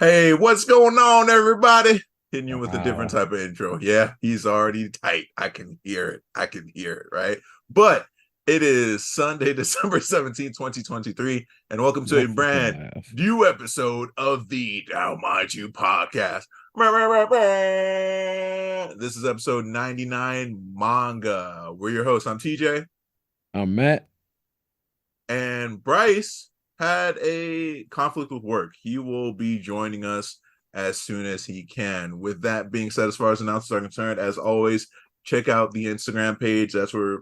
Hey, what's going on, everybody? Hitting you with a different Wow. type of intro. Yeah, he's already tight. I can hear it. I can hear it, right? But it is Sunday, December 17th, 2023, and welcome to a Don't fucking brand laugh. new episode of the Now Mind You podcast. This is episode 99 manga. We're your hosts. I'm TJ. I'm Matt. And Bryce had a conflict with work. He will be joining us as soon as he can. With that being said, as far as announcements are concerned, as always, check out the Instagram page. That's where,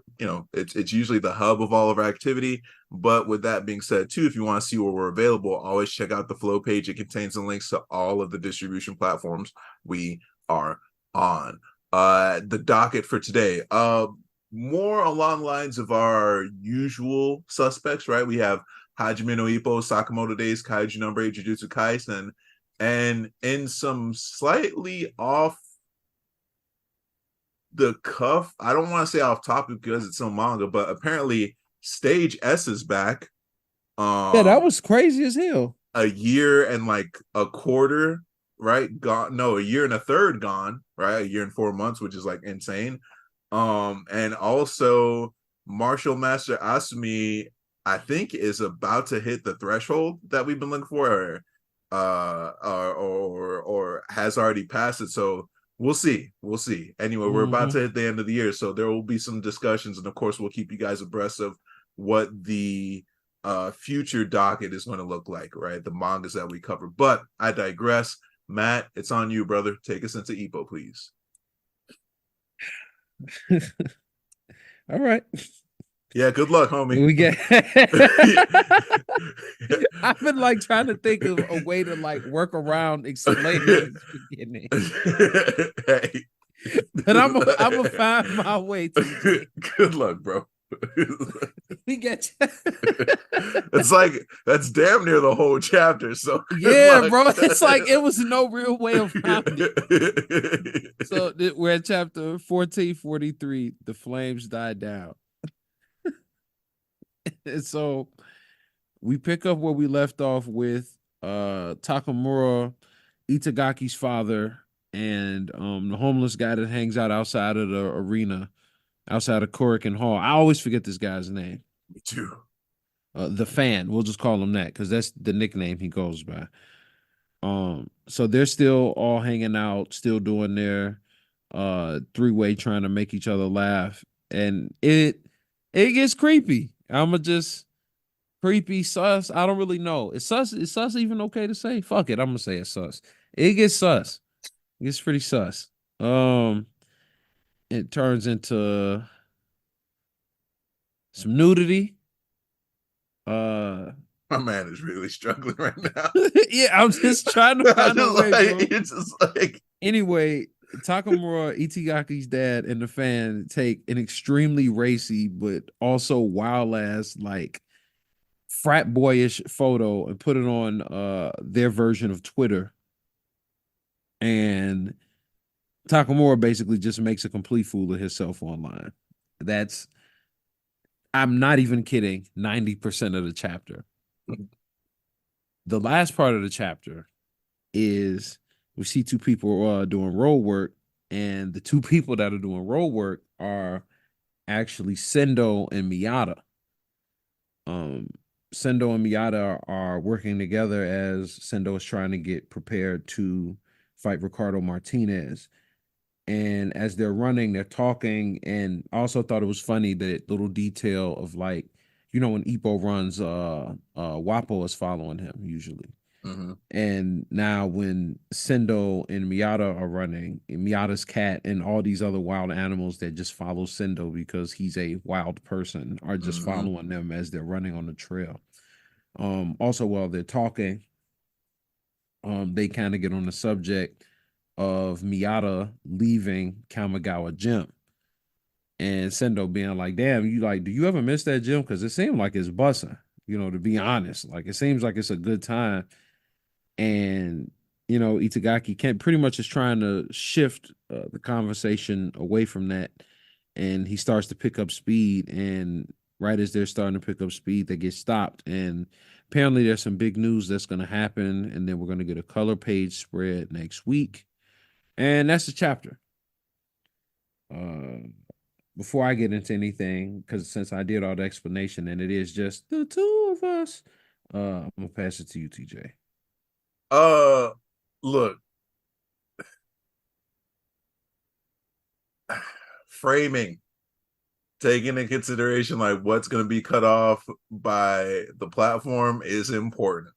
it's usually the hub of all of our activity. But with that being said, too, if you want to see where we're available, always check out the Flow page. It contains the links to all of the distribution platforms we are on. The docket for today. More along the lines of our usual suspects, right? We have Hajime no Ippo, Sakamoto Days, Kaiju number 8, Jujutsu Kaisen, and in some slightly off the cuff, I don't want to say off topic because it's a manga, but apparently Stage S is back. Yeah, that Um, was crazy as hell. a year and like a quarter, right? Gone. No, a year and a third gone, right? A year and 4 months, which is like insane. And also Martial Master Asumi, I think, is about to hit the threshold that we've been looking for, or has already passed it. So we'll see. We'll see. Anyway, we're about Mm-hmm. to hit the end of the year, so there will be some discussions, and of course, we'll keep you guys abreast of what the future docket is going to look like, right? The mangas that we cover. But I digress. Matt, it's on you, brother. Take us into Ippo, please. All right. Yeah, good luck, homie. We get I've been like trying to think of a way to like work around explaining this beginning. Hey. But I'm gonna find my way, TJ. Good luck, bro. We get It's like that's damn near the whole chapter. So good Yeah, luck. bro. It's like it was no real way around it. So we're at chapter 1443. The flames died down. And so we pick up where we left off with Takamura, Itagaki's father, and the homeless guy that hangs out outside of the arena, outside of Korakuen Hall. I always forget this guy's name. Me too. The fan. We'll just call him that because that's the nickname he goes by. So they're still all hanging out, still doing their three-way trying to make each other laugh. And it gets creepy. I'ma just creepy, sus. I don't really know. Is sus? Is sus even okay to say? Fuck it. I'm gonna say it's sus. It gets sus. It gets pretty sus. Um, it turns into some nudity. Uh, My man is really struggling right now. yeah, I'm just trying to I find a just way, like bro. it's just like Anyway, Takamura, Itigaki's dad, and the fan take an extremely racy but also wild ass like frat boyish photo and put it on their version of Twitter. And Takamura basically just makes a complete fool of himself online. That's I'm not even kidding, 90% of the chapter. The last part of the chapter is we see two people doing road work, and the two people that are doing road work are actually Sendo and Miyata. Um, Sendo and Miyata are working together as Sendo is trying to get prepared to fight Ricardo Martinez. And as they're running, they're talking. And I also thought it was funny that little detail of like, when Ippo runs, Wapo is following him usually. mm-hmm. And now when Sendo and Miyata are running, and Miyata's cat and all these other wild animals that just follow Sendo because he's a wild person are just Mm-hmm. following them as they're running on the trail. Also while they're talking, they kind of get on the subject of Miyata leaving Kamigawa Gym. And Sendo being like, damn, do you ever miss that gym? Because it seemed like it's bussing, to be honest. Like it seems like it's a good time. And Itagaki can pretty much is trying to shift the conversation away from that, and he starts to pick up speed. And right as they're starting to pick up speed, they get stopped, and Apparently, there's some big news that's going to happen, and then we're going to get a color page spread next week, and that's the chapter. Before I get into anything, because since I did all the explanation and it is just the two of us, I'm gonna pass it to you, TJ. Look, framing, taking into consideration like what's going to be cut off by the platform is important.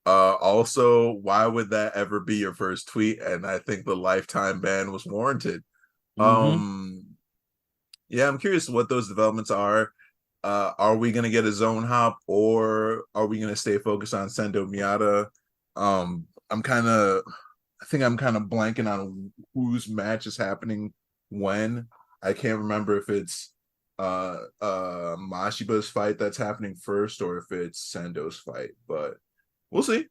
Also, why would that ever be your first tweet? And I think the lifetime ban was warranted. Yeah, I'm curious what those developments are. Are we gonna get a zone hop, or are we gonna stay focused on Sendo Miata? I think I'm kind of blanking on whose match is happening when. I can't remember if it's Mashiba's fight that's happening first or if it's Sendo's fight, but we'll see.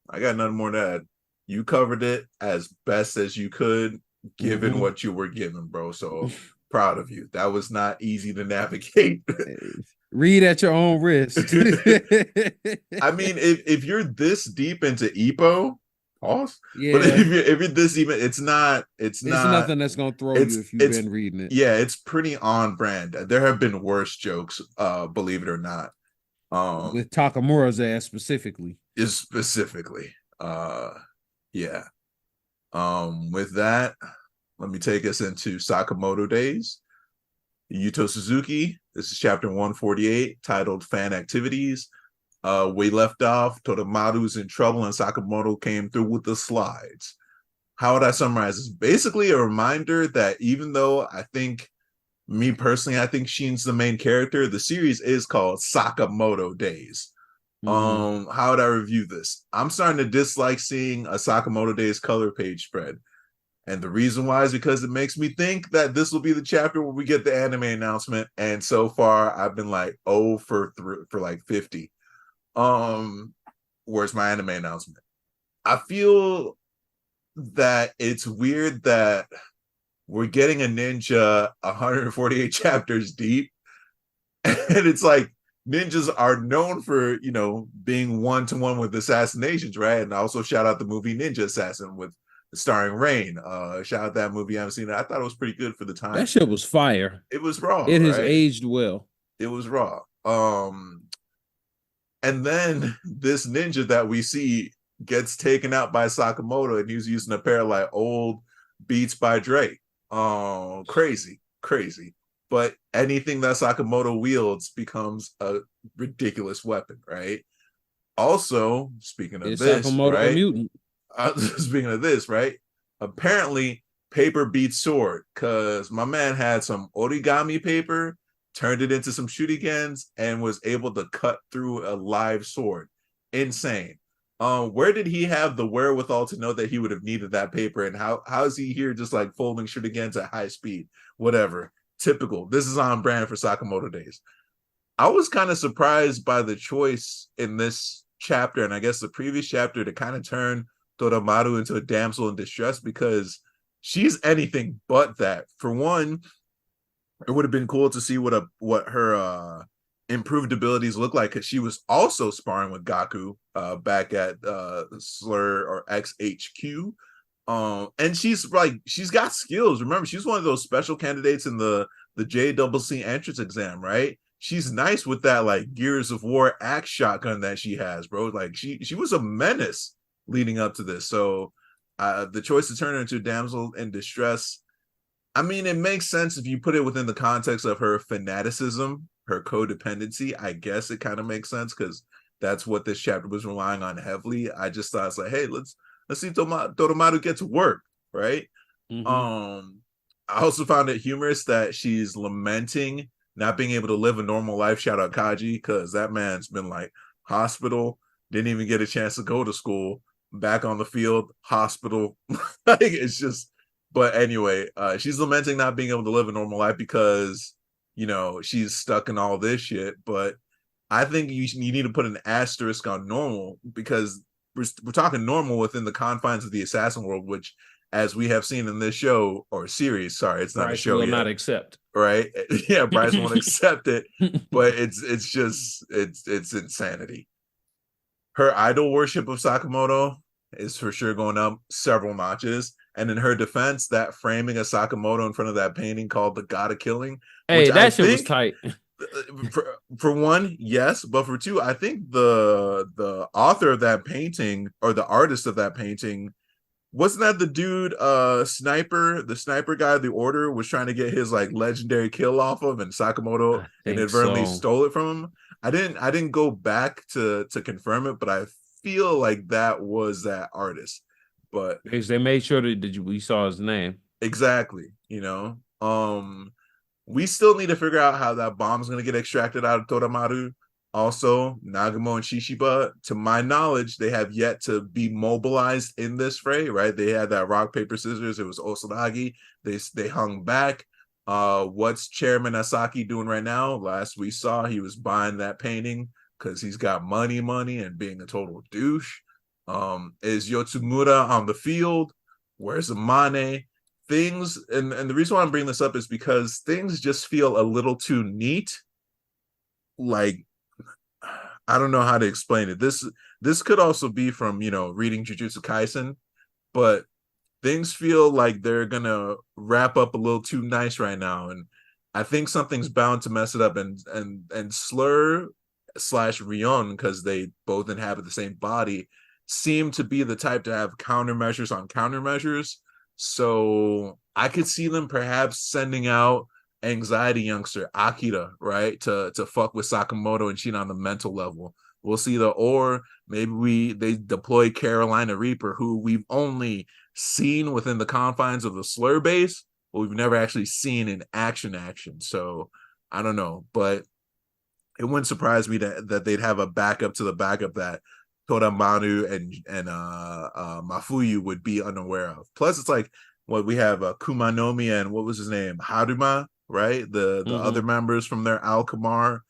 I got nothing more to add. You covered it as best as you could, given what you were given, bro. So proud of you. That was not easy to navigate. Read at your own risk. I mean, if you're this deep into Ippo, pause. Yeah. But if you're this deep, it's nothing that's gonna throw you if you've been reading it. Yeah, it's pretty on brand. There have been worse jokes, believe it or not. With Takamura's ass specifically. Yeah. With that, let me take us into Sakamoto Days. Yuto Suzuki. This is chapter 148, titled Fan Activities. We left off, Totemaru's in trouble, and Sakamoto came through with the slides. How would I summarize this? Basically, a reminder that even though I think Shin's the main character, the series is called Sakamoto Days. How would I review this? I'm starting to dislike seeing a Sakamoto Days color page spread. And the reason why is because it makes me think that this will be the chapter where we get the anime announcement. And so far, I've been like, for like 50. Where's my anime announcement? I feel that it's weird that we're getting a ninja 148 chapters deep. And it's like, ninjas are known for, being one-to-one with assassinations, right? And also shout out the movie Ninja Assassin with starring Rain. Shout out that movie. I haven't seen it. I thought it was pretty good for the time. That shit was fire. It was raw. It has aged well. It was raw. And then this ninja that we see gets taken out by Sakamoto, and he's using a pair of like old Beats by Dre. Crazy. But anything that Sakamoto wields becomes a ridiculous weapon, right? Also, speaking of this, Sakamoto right? A mutant. Speaking of this, right? Apparently, paper beats sword, because my man had some origami paper, turned it into some shurikens, and was able to cut through a live sword. Insane. Where did he have the wherewithal to know that he would have needed that paper, and how is he here just like folding shurikens at high speed? Whatever. Typical. This is on brand for Sakamoto Days. I was kind of surprised by the choice in this chapter, and I guess the previous chapter, to kind of turn Totemaru into a damsel in distress, because she's anything but that. For one, it would have been cool to see what her improved abilities look like, because she was also sparring with Gaku back at Slur or XHQ. And she's got skills. Remember, she's one of those special candidates in the JCC entrance exam, right? She's nice with that like Gears of War axe shotgun that she has, bro. Like she was a menace leading up to this. So the choice to turn her into a damsel in distress, I mean, it makes sense if you put it within the context of her fanaticism, her codependency. I guess it kind of makes sense, because that's what this chapter was relying on heavily. I just thought it's like, hey, let's see Totemaru get to work, right? I also found it humorous that she's lamenting not being able to live a normal life. Shout out Kaji, because that man's been like hospital, didn't even get a chance to go to school, back on the field, hospital. Like, it's just, but anyway, she's lamenting not being able to live a normal life because, she's stuck in all this shit. But I think you need to put an asterisk on normal, because we're talking normal within the confines of the assassin world, which, as we have seen in this show or series, sorry, it's not Bryce a show will yet. Not accept. Right? Yeah, Bryce won't accept it, but it's insanity. her idol worship of Sakamoto is for sure going up several notches. And in her defense, that framing of Sakamoto in front of that painting called the God of Killing, which Hey, I that shit was think tight. for one, yes, but for two, I think the author of that painting or the artist of that painting wasn't that the dude sniper, the sniper guy the order was trying to get his like legendary kill off of, and Sakamoto I think inadvertently so. stole it from him. I didn't go back to confirm it, but I feel like that was that artist. But Because they made sure that we saw his name. exactly, you know. We still need to figure out how that bomb's going to get extracted out of Todamaru. Also, Nagamo and Shishiba, to my knowledge, they have yet to be mobilized in this fray, right? They had that rock, paper, scissors. It was Osanagi. They hung back. What's Chairman Asaki doing right now? Last we saw, he was buying that painting because he's got money, and being a total douche. Is Yotsumura on the field? Where's Amane? Things and the reason why I'm bringing this up is because things just feel a little too neat. Like I don't know how to explain it. This could also be from reading Jujutsu Kaisen, but things feel like they're gonna wrap up a little too nice right now, and I think something's bound to mess it up. And Slur slash Rion, because they both inhabit the same body, seem to be the type to have countermeasures on countermeasures. So I could see them perhaps sending out anxiety youngster Akira, right, to fuck with Sakamoto and cheat on the mental level. We'll see or maybe they deploy Carolina Reaper, who we've only seen within the confines of the Slur base, but we've never actually seen in action. So I don't know, but it wouldn't surprise me that they'd have a backup to the backup that Todamanu and Mafuyu would be unaware of. Plus, it's like what we have Kumanomi and what was his name, Haruma, right? The other members from their Alkamar,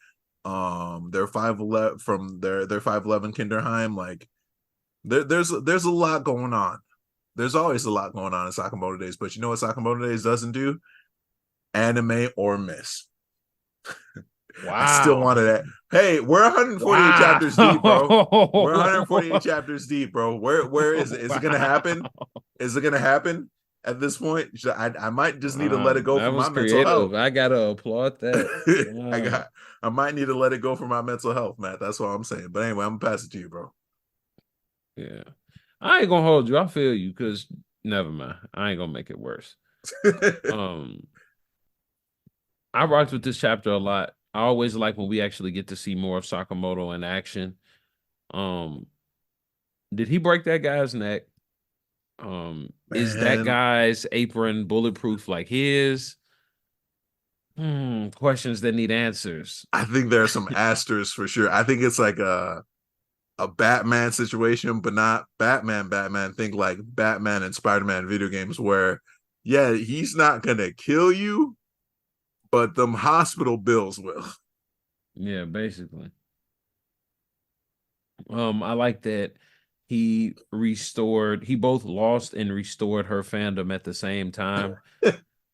their 511 from their 511 Kinderheim. Like there's a lot going on. There's always a lot going on in Sakamoto Days, but you know what Sakamoto Days doesn't do? Anime or miss. I still Wow. wanted that. Hey, we're 148 chapters deep, bro. We're 148 Wow. chapters deep, bro. Where is it? Is it gonna happen? Is it gonna happen at this point? I might just need to let it go That for my was mental health. creative. I gotta applaud that. Wow. I might need to let it go for my mental health, Matt. That's what I'm saying. But anyway, I'm gonna pass it to you, bro. Yeah. I ain't gonna hold you. I feel you because never mind. I ain't gonna make it worse. Um, I rocked with this chapter a lot. I always like when we actually get to see more of Sakamoto in action. Um, did he break that guy's neck? Is that Man, guy's apron bulletproof like his? Questions that need answers. I think there are some asterisks for sure. I think it's like a Batman situation, but not Batman. Think like Batman and Spider-Man video games where, yeah, he's not gonna kill you, but them hospital bills will. Yeah, basically. I like that he both lost and restored her fandom at the same time.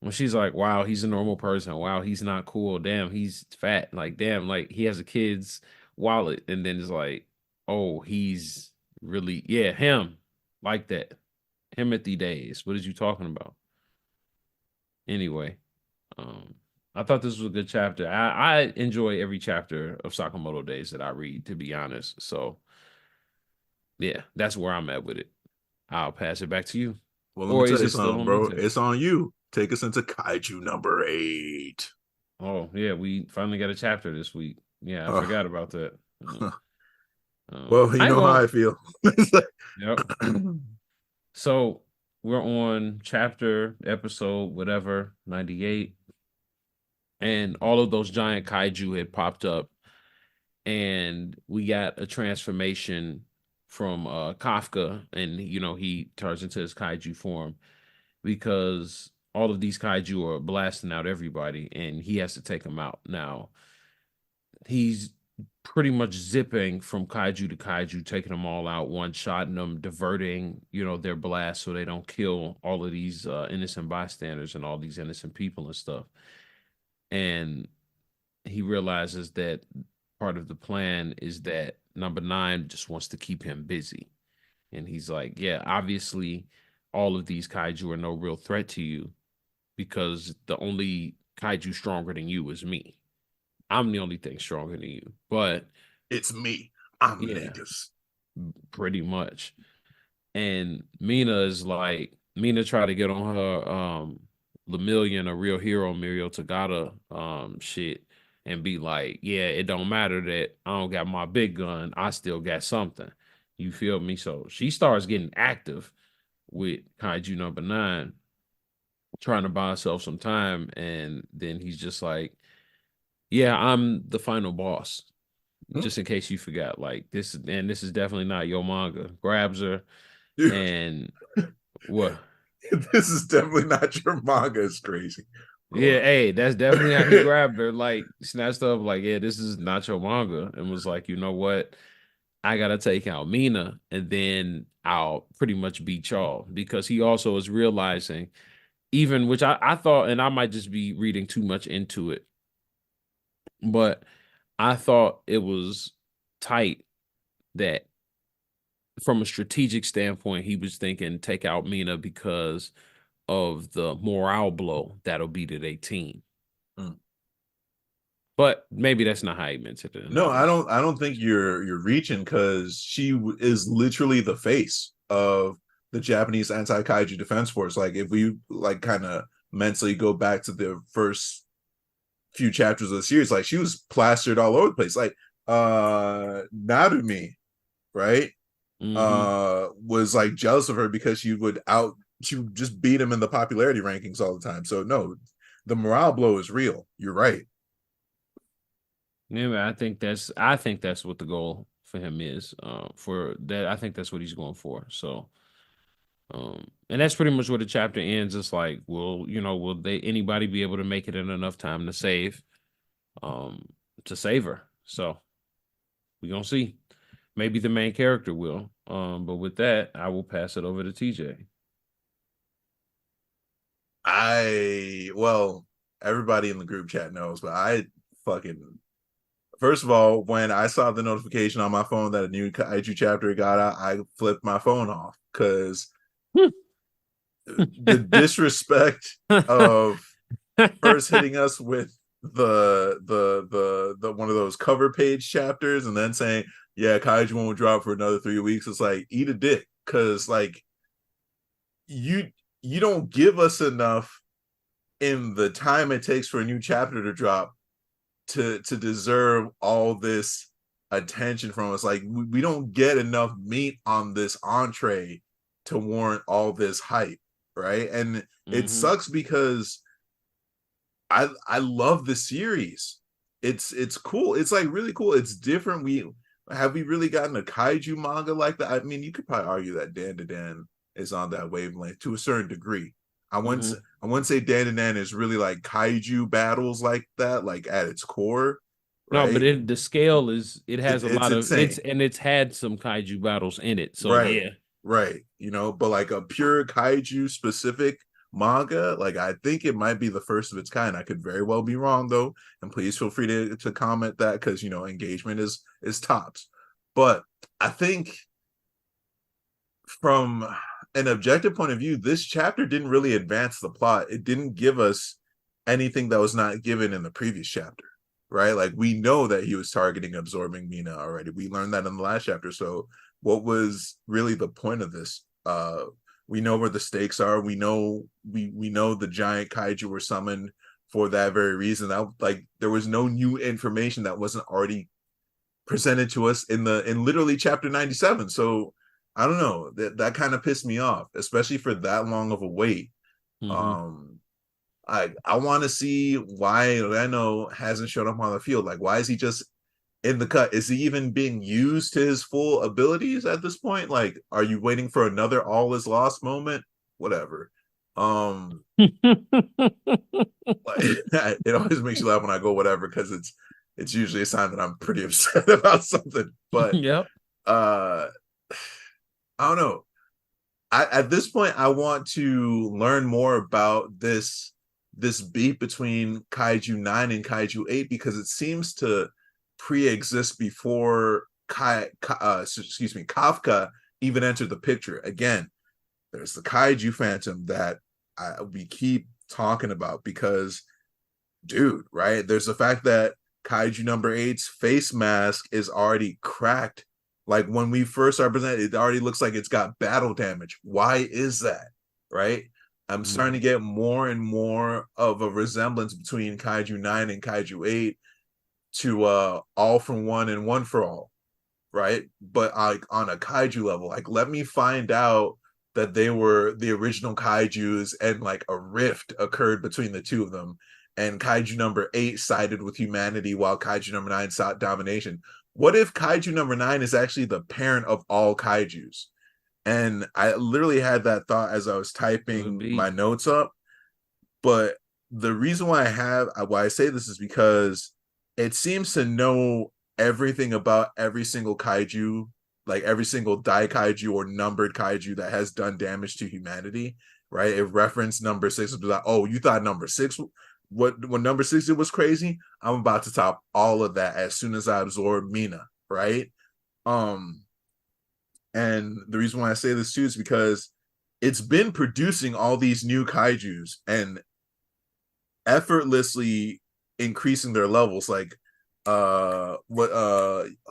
When she's like, wow, he's a normal person. Wow, he's not cool. Damn, he's fat. Like, damn, like he has a kid's wallet. And then it's like, oh, he's really, yeah, him. Like that. Himothy days. What is you talking about? Anyway, um, I thought this was a good chapter. I enjoy every chapter of Sakamoto Days that I read, to be honest. So yeah, that's where I'm at with it. I'll pass it back to you. Well, let me Or tell is you it still something, on me bro. too? It's on you. Take us into Kaiju number 8. Oh, yeah, we finally got a chapter this week. Yeah, I Uh, forgot about that. well, you I ain't know how gonna. I feel. Yep. So we're on chapter, episode, whatever, 98. And all of those giant kaiju had popped up. And we got a transformation from Kafka. And, he turns into his kaiju form because all of these kaiju are blasting out everybody. And he has to take them out. Now, he's pretty much zipping from kaiju to kaiju, taking them all out one shot and them diverting, their blast so they don't kill all of these innocent bystanders and all these innocent people and stuff. And he realizes that part of the plan is that number 9 just wants to keep him busy. And he's like, yeah, obviously all of these kaiju are no real threat to you because the only kaiju stronger than you is me. I'm the only thing stronger than you. But It's me. I'm yeah, Nagus. pretty much. And Mina tried to get on her Lemillion, a real hero, Muriel Tagada shit, and be like, yeah, it don't matter that I don't got my big gun, I still got something. You feel me? So she starts getting active with Kaiju number 9, trying to buy herself some time, and then he's just like, yeah, I'm the final boss. Hmm? Just in case you forgot, like this is definitely not your manga. Grabs her Dude, and what? this is definitely not your manga. It's crazy. Go Yeah, on. hey, that's definitely how he grabbed her, like snatched up, like, yeah, this is not your manga, and was like, you know what? I gotta take out Mina, and then I'll pretty much beat y'all because he also is realizing, even which I thought, and I might just be reading too much into it, but I thought it was tight that from a strategic standpoint, he was thinking take out Mina because of the morale blow that'll be to their team. Mm. But maybe that's not how he meant it in No, I others. don't. I don't think you're reaching because is literally the face of the Japanese anti-kaiju defense force. Like if we like kind of mentally go back to the first few chapters of the series, like she was plastered all over the place. Like Narumi, right? Mm-hmm. Was like jealous of her because she would just beat him in the popularity rankings all the time. So no, the morale blow is real. You're right. Yeah, I think that's what the goal for him is. For that, I think that's what he's going for. So, and that's pretty much where the chapter ends. It's like, will they anybody be able to make it in enough time um, to save her? So we gonna see. Maybe the main character will. But with that, I will pass it over to TJ. Well, everybody in the group chat knows, but I fucking first of all, when I saw the notification on my phone that a new Kaiju chapter got out, I flipped my phone off because the disrespect of first hitting us with the one of those cover page chapters and then saying, yeah, Kaiju won't drop for another 3 weeks. It's like eat a dick because like you you don't give us enough in the time it takes for a new chapter to drop to deserve all this attention from us. Like we don't get enough meat on this entree to warrant all this hype, right? And it Mm-hmm. sucks because I love the series. It's cool. It's like really cool. It's different. We really gotten a kaiju manga like that? I mean, you could probably argue that Dan to Dan is on that wavelength to a certain degree. I wouldn't Mm-hmm. I wouldn't say Dan to Dan is really like kaiju battles like that, like at its core, No, but right? the scale is it has a It's lot of insane, it's had some kaiju battles in it. So right? yeah. Right. But like a pure kaiju specific manga, like I think it might be the first of its kind. I could very well be wrong though, and please feel free to comment that because engagement is tops. But I think from an objective point of view, this chapter didn't really advance the plot. It didn't give us anything that was not given in the previous chapter, right? Like we know that he was targeting absorbing Mina already. We learned that in the last chapter. So what was really the point of this? We know where the stakes are. We know the giant kaiju were summoned for that very reason. That like there was no new information that wasn't already presented to us in literally chapter 97. So I don't know, that kind of pissed me off, especially for that long of a wait. Mm-hmm. um I want to see why Reno hasn't shown up on the field. Like why is he just in the cut? Is he even being used to his full abilities at this point? Like are you waiting for another all is lost moment? Whatever. Like it always makes you laugh when I go whatever because it's usually a sign that I'm pretty upset about something. But Yep. uh I don't know. At this point I want to learn more about this beat between Kaiju 9 and Kaiju 8 because it seems to pre-exist before Kafka even entered the picture. Again, there's the kaiju phantom that we keep talking about because, dude, right? There's the fact that kaiju number eight's face mask is already cracked. Like when we first are presented, it already looks like it's got battle damage. Why is that? Right? I'm starting to get more and more of a resemblance between Kaiju 9 and Kaiju 8 to All for One and One for All, right? But like on a kaiju level, like let me find out that they were the original kaijus and like a rift occurred between the two of them, and kaiju number 8 sided with humanity while kaiju number 9 sought domination. What if kaiju number 9 is actually the parent of all kaijus? And I literally had that thought as I was typing my notes up. But the reason why I say this is because it seems to know everything about every single kaiju, like every single dai kaiju or numbered kaiju that has done damage to humanity, right? It referenced number 6. It was like, oh, you thought number 6, what when number 6 did was crazy? I'm about to top all of that as soon as I absorb Mina, right? And the reason why I say this too is because it's been producing all these new kaijus and effortlessly increasing their levels. Like what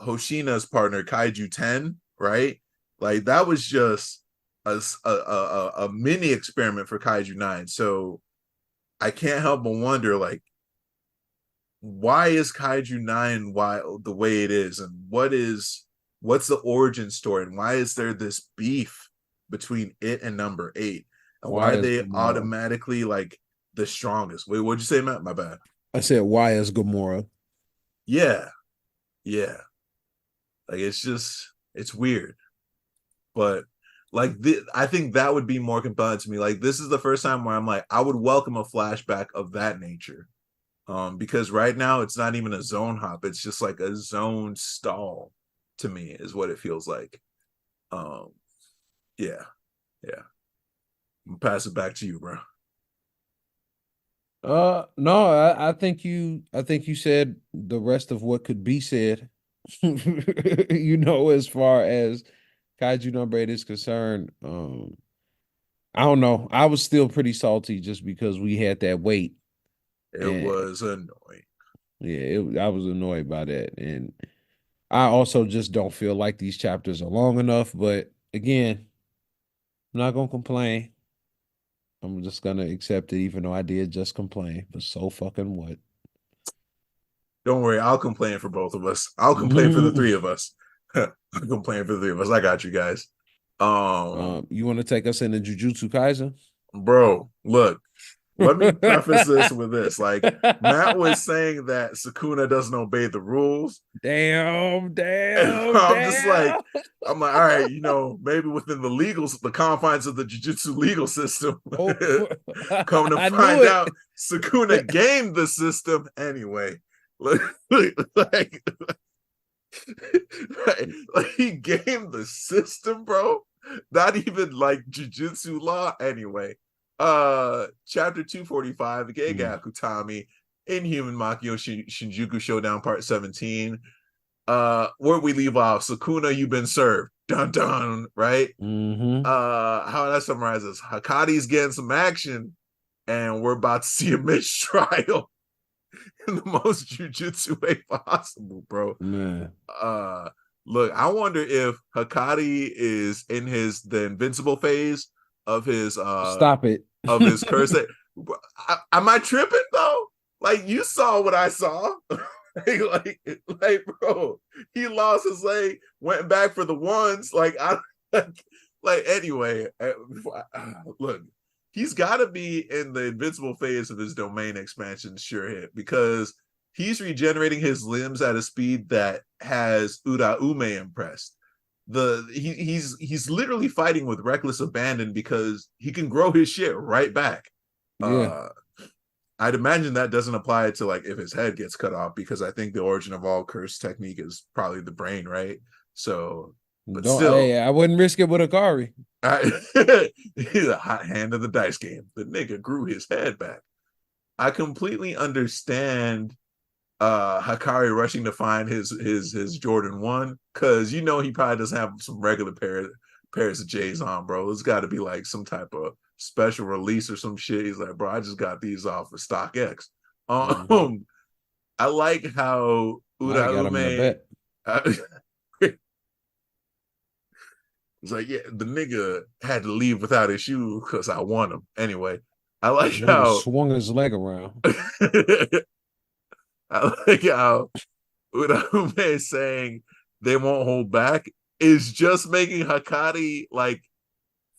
Hoshina's partner Kaiju 10, right? Like that was just a mini experiment for Kaiju 9. So I can't help but wonder, like, why is Kaiju 9 the way it is, and what's the origin story, and why is there this beef between it and number 8, and why are they automatically like the strongest? Wait, what'd you say, Matt? My bad. I said, why is Gamora? Yeah. Like it's weird, but like I think that would be more compelling to me. Like this is the first time where I'm like, I would welcome a flashback of that nature. Because right now it's not even a zone hop, it's just like a zone stall to me is what it feels like. Yeah. I'll pass it back to you, bro. No, I think you said the rest of what could be said. As far as Kaiju number 8 is concerned, I don't know. I was still pretty salty just because we had that wait. It was annoying. Yeah, I was annoyed by that. And I also just don't feel like these chapters are long enough. But again, I'm not gonna complain. I'm just gonna accept it, even though I did just complain. But so fucking what? Don't worry, I'll complain for both of us. I'll complain for the three of us. I'll complain for the three of us. I got you guys. You want to take us into Jujutsu Kaisen? Bro, look, let me preface this with this. Like, Matt was saying that Sukuna doesn't obey the rules. Damn. Just like, I'm like, all right, maybe within the confines of the Jujutsu legal system. Come to find out, Sukuna gamed the system anyway. Like he gamed the system, bro. Not even like Jujutsu law anyway. Chapter 245, Geige Akutami, Inhuman Makio Shinjuku Showdown Part 17. Where we leave off, Sukuna, you've been served. Dun dun, right? How would I summarize this? Hakati's getting some action, and we're about to see a mistrial in the most jujutsu way possible, bro. Man. Look, I wonder if Hakati is in the invincible phase of his stop it of his curse. Am I tripping though? Like, you saw what I saw. like, bro, he lost his leg, went back for the ones. Anyway, look, he's got to be in the invincible phase of his domain expansion, sure hit, because he's regenerating his limbs at a speed that has Uraume impressed. He's literally fighting with reckless abandon because he can grow his shit right back. Yeah. I'd imagine that doesn't apply to like if his head gets cut off, because I think the origin of all curse technique is probably the brain, right? So, but still, hey, I wouldn't risk it with Akari. He's a hot hand of the dice game. The nigga grew his head back. I completely understand Hakari rushing to find his Jordan 1, because you know he probably doesn't have some regular pairs of J's on, bro. It's got to be like some type of special release or some shit. He's like, bro, I just got these off of StockX. Mhm. Um, I like how Might have got him in a Uraume. bet. It's like, yeah, the nigga had to leave without his shoe because I want him. Anyway, I like Nigga how swung his leg around. I like how Uraume is saying they won't hold back is just making Hakari like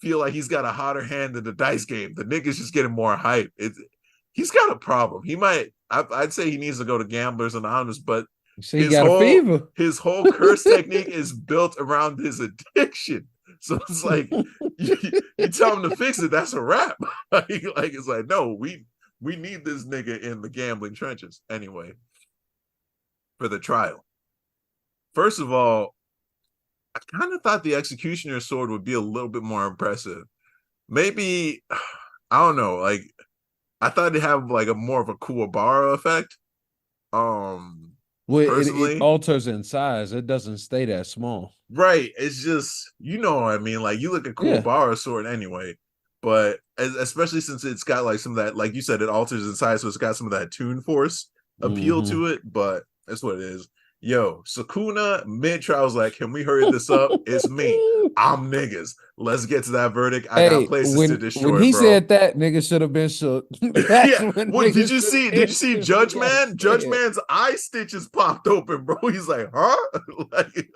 feel like he's got a hotter hand in the dice game. The nigga's just getting more hype. He's got a problem. He might. I'd say he needs to go to Gamblers Anonymous, but You see, he his got a whole fever. his whole curse technique is built around his addiction. So it's like you tell him to fix it, that's a wrap. like it's like no, we need this nigga in the gambling trenches anyway for the trial. First of all, I kind of thought the executioner sword would be a little bit more impressive. Maybe I don't know. Like I thought it'd have like a more of a Kuwabara effect. Um, Well, it personally, alters in size. It doesn't stay that small. right? It's just you know what I mean. Like you look at Yeah. Kuwabara sword anyway, but especially since it's got like some of that, like you said, it alters in size, so it's got some of that Toon Force appeal Mm-hmm. to it. But that's what it is. Yo, Sukuna mid trial was like, can we hurry this up? It's me. I'm niggas. Let's get to that verdict. I got Hey, places to when destroy, he bro. said that, nigga should have been shook. That's Yeah. when What did niggas you should see? have Did you see Judge instantly got Man? Judge scared. Man's eye stitches popped open, bro. He's like, huh?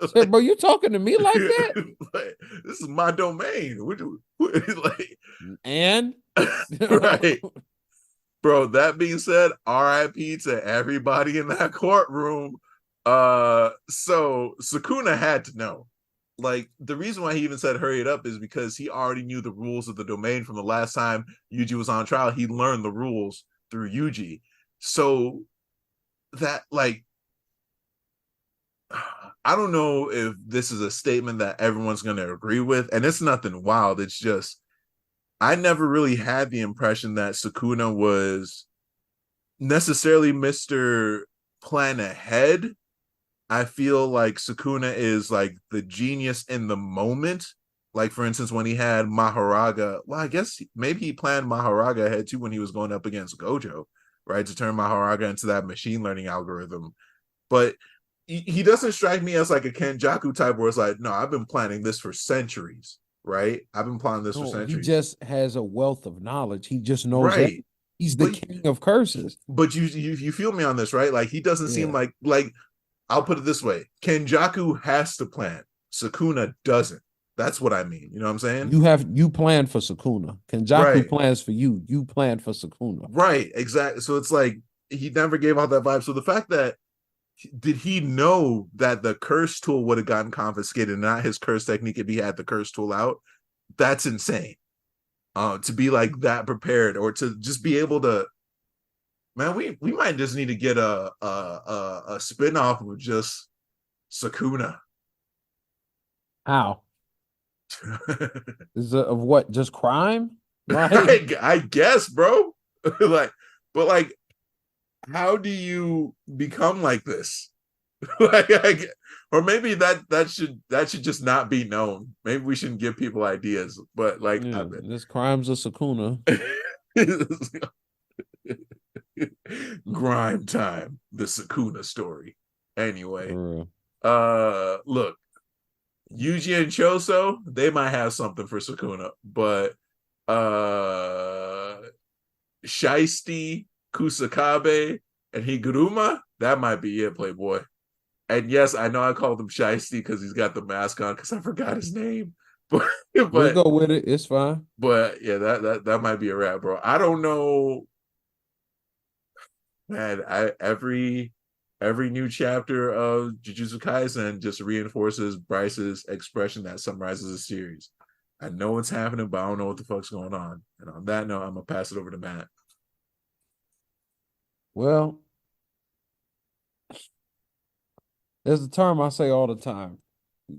Said, bro, you talking to me like that? like, this is my domain. Like, And right, bro. That being said, R.I.P. to everybody in that courtroom. So Sukuna had to know. Like the reason why he even said hurry it up is because he already knew the rules of the domain from the last time Yuji was on trial. He learned the rules through Yuji. So that like I don't know if this is a statement that everyone's going to agree with, and it's nothing wild. It's just I never really had the impression that Sukuna was necessarily Mr. Plan Ahead. I feel like Sukuna is like the genius in the moment. Like for instance, when he had Maharaga, well, I guess maybe he planned Maharaga ahead too when he was going up against Gojo, right? To turn Maharaga into that machine learning algorithm. But he doesn't strike me as like a Kenjaku type where it's like, no, I've been planning this for centuries, right? I've been planning this for no, he centuries. just has a wealth of knowledge. He just knows that Right. he's the But king of curses. you feel me on this, right? Like he doesn't seem Yeah. like I'll put it this way: Kenjaku has to plan. Sukuna doesn't. That's what I mean. You know what I'm saying? You plan for Sukuna. Kenjaku Right. plans for you. You plan for Sukuna. Right. Exactly. So it's like he never gave out that vibe. So the fact that did he know that the curse tool would have gotten confiscated, not his curse technique if he had the curse tool out? That's insane. To be like that prepared or to just be able to man, we might just need to get a spin-off of just Sukuna. How? Is it of what? Just crime? Like, I guess, bro. like, but like, how do you become like this? Or maybe that should just not be known. Maybe we shouldn't give people ideas. But like, yeah, this crimes of Sukuna. grime time, the Sukuna story. Anyway, For real. look, Yuji and Choso, they might have something for Sukuna, but Shiesty, Kusakabe, and Higuruma, that might be it, Playboy. And yes, I know I called him Shiesty because he's got the mask on because I forgot his name. But We'll but go with it. It's fine. but yeah, that might be a wrap, bro. I don't know, man. Every new chapter of Jujutsu Kaisen just reinforces Bryce's expression that summarizes the series. I know what's happening, but I don't know what the fuck's going on. And on that note, I'm gonna pass it over to Matt. Well, there's a term I say all the time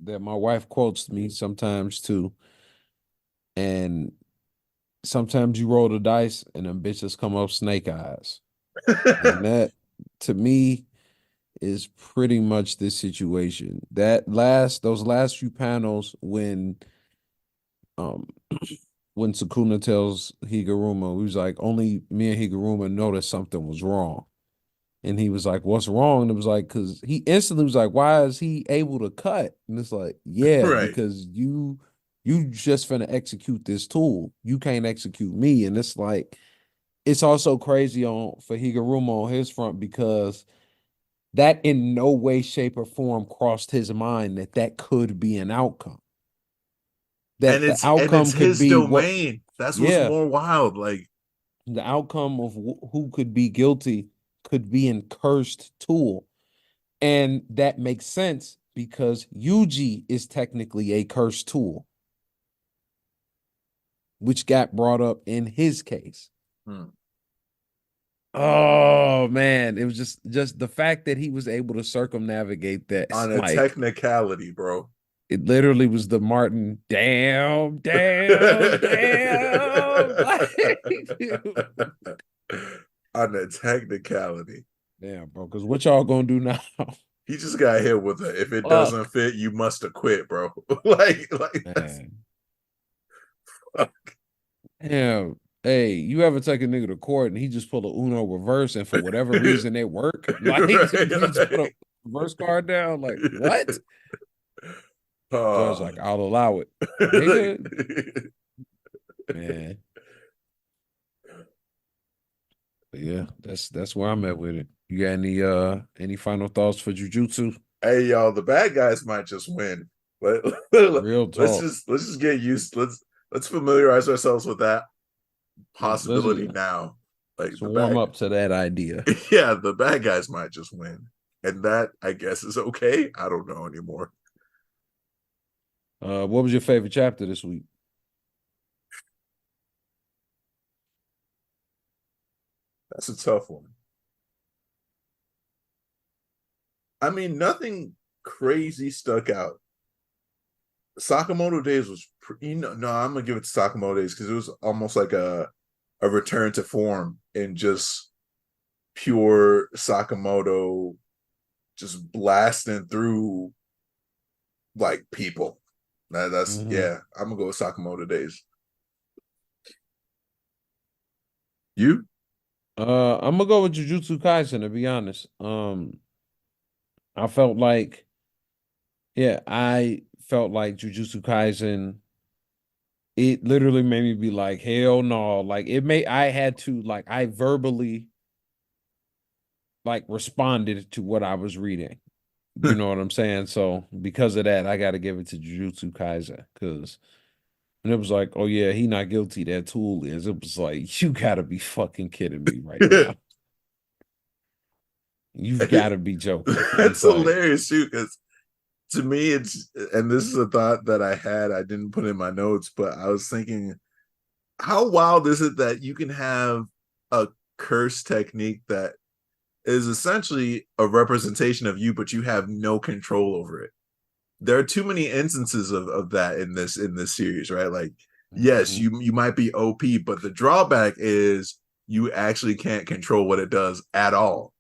that my wife quotes me sometimes too. And sometimes you roll the dice and them bitches come up snake eyes. And that to me is pretty much this situation. Those last few panels um when Sukuna tells Higuruma, he was like, only me and Higuruma noticed something was wrong. And he was like, what's wrong? And it was like, because he instantly was like, why is he able to cut? And it's like, yeah, Right. because you just finna execute this tool. You can't execute me. And it's like, it's also crazy for Higuruma on his front because that in no way, shape, or form crossed his mind that could be an outcome. And That the outcome it's could his be what, domain. That's what's yeah, more wild. Like, the outcome of who could be guilty could be in cursed tool. And that makes sense because Yuji is technically a cursed tool, which got brought up in his case. Oh man, it was just the fact that he was able to circumnavigate that. on a Like technicality, bro. it literally was the Martin, damn. On a technicality. Damn, bro. Because what y'all gonna do now? He just got hit with a if it doesn't Fuck. fit, you must have quit, bro. like that's Man. fuck. Damn. Hey, you ever take a nigga to court and he just pull a Uno reverse and for whatever reason it work? Like he just put a reverse card down. Like, what? Judge like, I'll allow it. Nigga. Man. But yeah, that's where I'm at with it. You got any final thoughts for Jujutsu? Hey y'all, the bad guys might just win. But Real let's talk. just get used. Let's familiarize ourselves with that possibility Let's now. Like the warm bad, up to that idea. yeah, the bad guys might just win, and that I guess is okay. I don't know anymore. What was your favorite chapter this week? That's a tough one. I mean, nothing crazy stuck out. Sakamoto Days was, no, I'm gonna give it to Sakamoto Days because it was almost like a return to form in just pure Sakamoto, just blasting through like people. That's yeah. I'm gonna go with Sakamoto Days. You? I'm gonna go with Jujutsu Kaisen to be honest. I felt like, yeah, I felt like Jujutsu Kaisen. It literally made me be like, hell no. Like I had to like I verbally like responded to what I was reading. You know what I'm saying? So because of that, I got to give it to Jujutsu Kaisen because and it was like, oh yeah, he not guilty. That tool is. It was like, you gotta be fucking kidding me right now. You've got to be joking. That's It's like, hilarious too, because to me, it's and this is a thought that I had. I didn't put in my notes, but I was thinking, how wild is it that you can have a curse technique that is essentially a representation of you, but you have no control over it? There are too many instances of that in this series, right? Like, yes, you might be OP, but the drawback is you actually can't control what it does at all.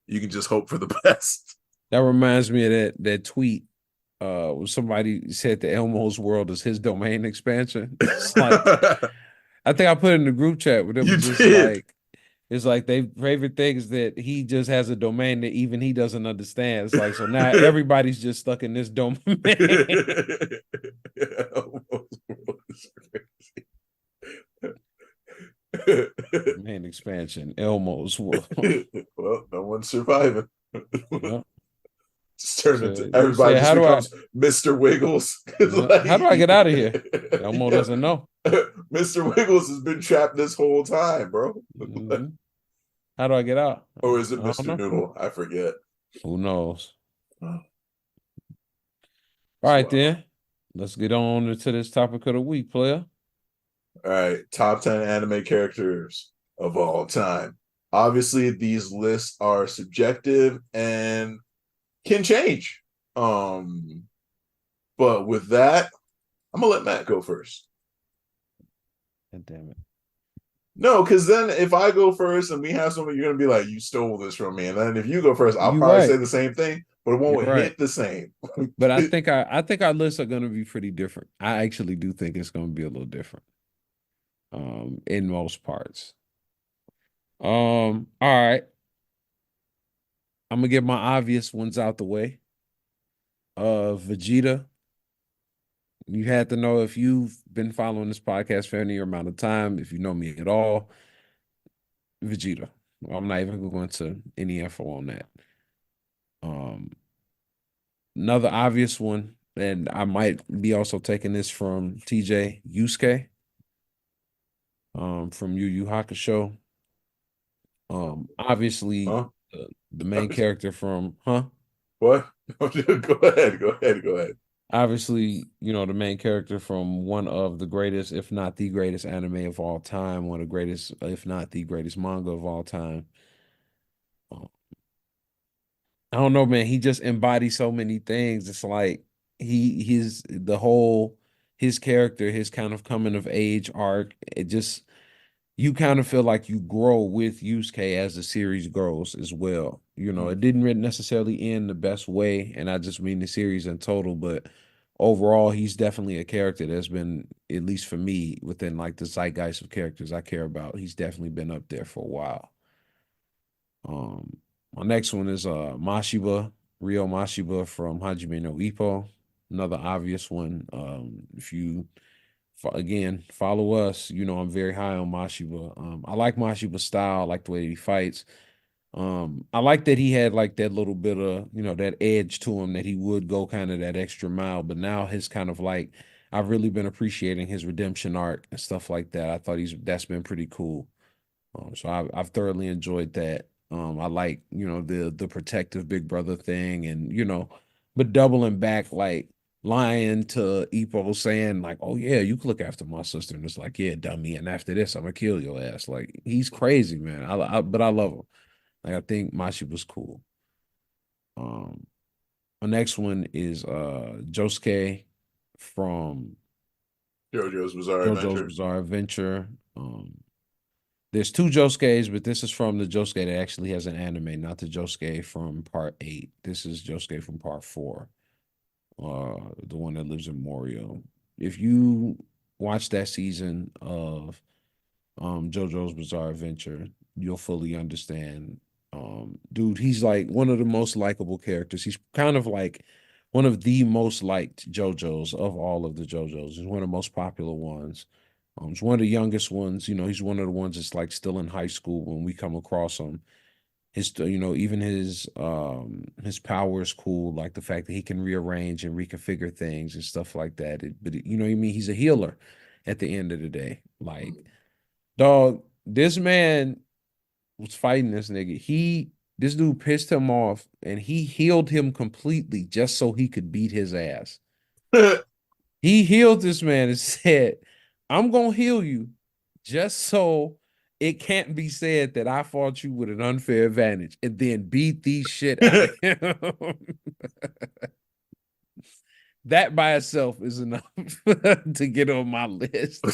You can just hope for the best. that reminds me of that tweet. Somebody said the Elmo's world is his domain expansion. It's like I think I put it in the group chat, but it You was just did. like it's like they favorite thing is that he just has a domain that even he doesn't understand. It's like so now everybody's just stuck in this domain. Domain expansion, Elmo's world. Well, no one's surviving. Yeah. Just turn So into they everybody say, just becomes Mr. Wiggles. Like, how do I get out of here? Elmo doesn't know. Mr. Wiggles has been trapped this whole time, bro. How do I get out? Or is it I don't Mr. know. Noodle? I forget. Who knows? Oh, All right, wow. then. Let's get on to this topic of the week, player. All right, top 10 anime characters of all time. Obviously, these lists are subjective and can change. But with that, I'm gonna let Matt go first. God damn it. No, because then if I go first and we have something, you're gonna be like, "You stole this from me," and then if you go first, I'll You're probably say right. the same thing, but it You're won't right. hit the same. But I think our lists are gonna be pretty different. I actually do think it's gonna be a little different. In most parts. All right. I'm gonna get my obvious ones out the way. Vegeta. You had to know if you've been following this podcast for any amount of time, if you know me at all, Vegeta. I'm not even going to any info on that. Um, Another obvious one, and I might be also taking this from TJ Yusuke, from Yu Yu Hakusho. Obviously, Huh? the main character from, huh? What? Go ahead. Go ahead. Go ahead. Obviously, the main character from one of the greatest, if not the greatest anime of all time, one of the greatest, if not the greatest manga of all time. Uh, I don't know, man. He just embodies so many things. It's like his character, his kind of coming of age arc. It just you kind of feel like you grow with Yusuke as the series grows as well. It didn't really necessarily end the best way, and I just mean the series in total, but overall, he's definitely a character that's been, at least for me, within like the zeitgeist of characters I care about. He's definitely been up there for a while. Um, my next one is Mashiba, Ryo Mashiba from Hajime no Ippo. Another obvious one. If you again follow us, I'm very high on Mashiba. I like Mashiba's style, I like the way he fights. I like that he had like that little bit of, that edge to him that he would go kind of that extra mile, but now his kind of like I've really been appreciating his redemption arc and stuff like that. I thought that's been pretty cool. So I've thoroughly enjoyed that. I like, the protective big brother thing, and but doubling back, like lying to Ippo, saying like, "Oh yeah, you can look after my sister," and it's like, "Yeah, dummy," and after this, I'm gonna kill your ass. Like he's crazy, man. But I love him. Like I think Mashi was cool. Um, the next one is Josuke from JoJo's Bizarre JoJo's Adventure. Bizarre Adventure. There's two Josuke's, but this is from the Josuke that actually has an anime, not the Josuke from part 8. This is Josuke from part 4, the one that lives in Morio. If you watch that season of JoJo's Bizarre Adventure, you'll fully understand. Dude, he's like one of the most likable characters. He's kind of like one of the most liked JoJo's of all of the JoJo's. He's one of the most popular ones. He's one of the youngest ones. He's one of the ones that's like still in high school when we come across him. Even his power is cool, like the fact that he can rearrange and reconfigure things and stuff like that. I mean, he's a healer at the end of the day. Like, dog, this man was fighting this nigga. This dude pissed him off and he healed him completely just so he could beat his ass. He healed this man and said, "I'm gonna heal you just so it can't be said that I fought you with an unfair advantage," and then beat the shit out of him. That by itself is enough to get on my list.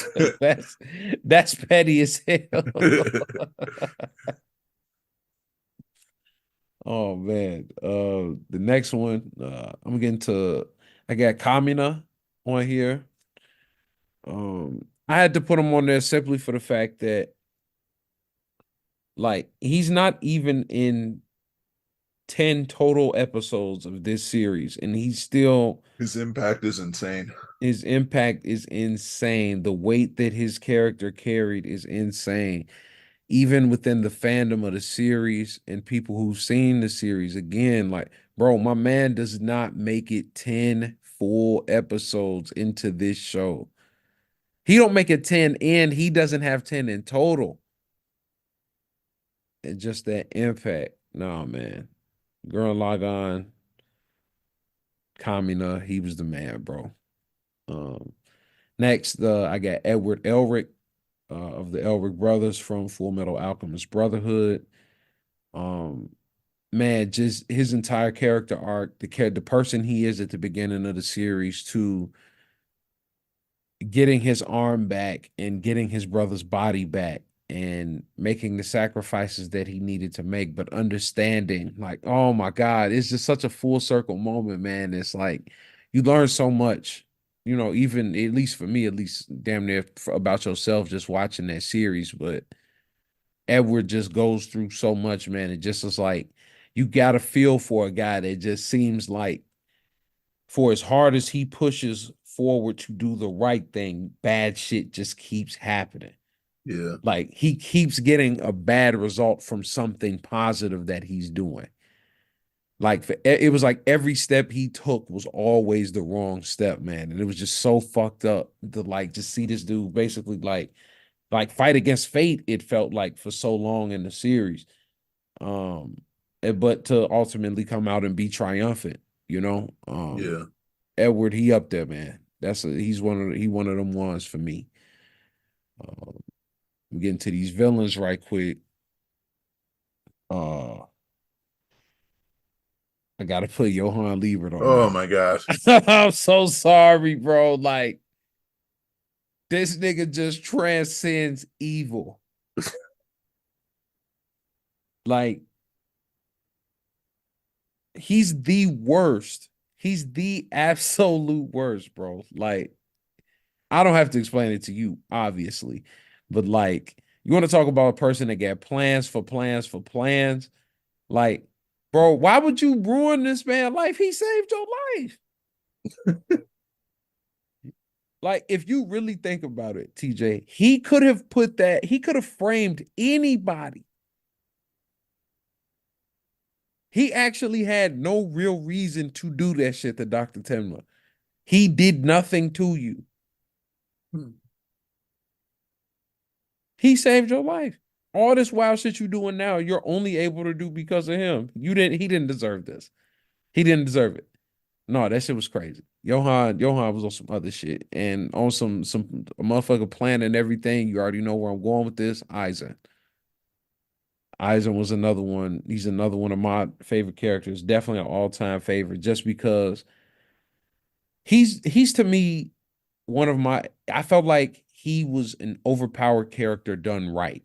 That's petty as hell. Oh man. The next one, I'm getting to I got Kamina on here. I had to put him on there simply for the fact that like he's not even in 10 total episodes of this series, and he's still His impact is insane. his impact is insane. The weight that his character carried is insane. Even within the fandom of the series and people who've seen the series, again, like, bro, my man does not make it 10 full episodes into this show. He don't make it 10 and he doesn't have 10 in total. And just that impact. No, man. Girl Lagan, Kamina, he was the man, bro. Um, Next, I got Edward Elric of the Elric brothers from Full Metal Alchemist Brotherhood. Um, Man, just his entire character arc, the person he is at the beginning of the series to getting his arm back and getting his brother's body back and making the sacrifices that he needed to make, but understanding, like, oh my God, it's just such a full circle moment, man. It's like you learn so much, even at least for me, at least damn near about yourself just watching that series. But Edward just goes through so much, man. It just is like you got to feel for a guy that just seems like, for as hard as he pushes forward to do the right thing, bad shit just keeps happening. Yeah. Like he keeps getting a bad result from something positive that he's doing. Like it was like every step he took was always the wrong step, man. And it was just so fucked up to like just see this dude basically like fight against fate, it felt like, for so long in the series. Um but to ultimately come out and be triumphant, you know. Yeah. Edward, he up there, man. He's one of them ones for me. I'm getting to these villains right quick. Uh I gotta put Johann Liebert on Oh there. my gosh. I'm so sorry, bro. Like, this nigga just transcends evil. Like, he's the worst. He's the absolute worst, bro. Like, I don't have to explain it to you, obviously. But like, you want to talk about a person that got plans for plans for plans? Like, bro, why would you ruin this man's life? He saved your life. Like, if you really think about it, TJ, he could have framed anybody. He actually had no real reason to do that shit to Dr. Temla. He did nothing to you. He saved your life. All this wild shit you doing now, you're only able to do because of him. He didn't deserve this. He didn't deserve it. No, that shit was crazy. Johann was on some other shit and on some motherfucker plan and everything. You already know where I'm going with this. Eisen. Eisen was another one. He's another one of my favorite characters. Definitely an all-time favorite, just because he's to me one of my. I felt like he was an overpowered character done right.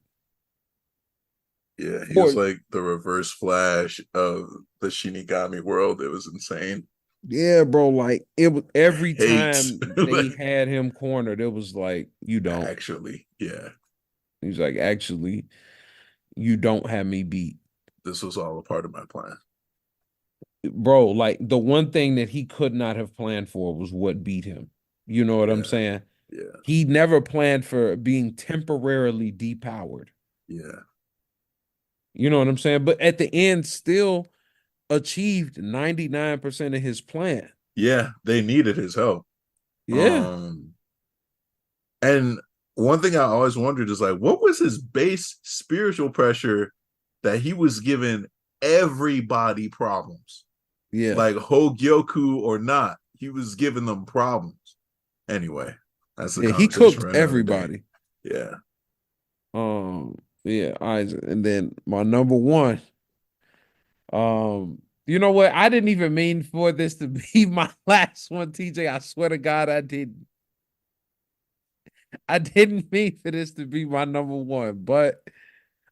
Yeah, he was For like the reverse Flash of the Shinigami world. It was insane. Yeah, bro. Like, it was every Hate. time they Like, had him cornered, it was like, you don't. actually, yeah, He's like, actually, you don't have me beat. this was all a part of my plan. Bro, like, the one thing that he could not have planned for was what beat him. You know what I'm Yeah, saying? yeah, He never planned for being temporarily depowered. yeah, You know what I'm saying? But at the end, still achieved 99% of his plan. yeah. They needed his help. Yeah. Um, and one thing I always wondered is like, what was his base spiritual pressure that he was giving everybody problems? Yeah. Like Hogyoku or not, he was giving them problems. Anyway, that's the Yeah. He conversation cooked for another day. everybody. Yeah. Yeah, Isaac. And then my number one, you know what? I didn't even mean for this to be my last one, TJ. I swear to God, I didn't. I didn't mean for this to be my number one, but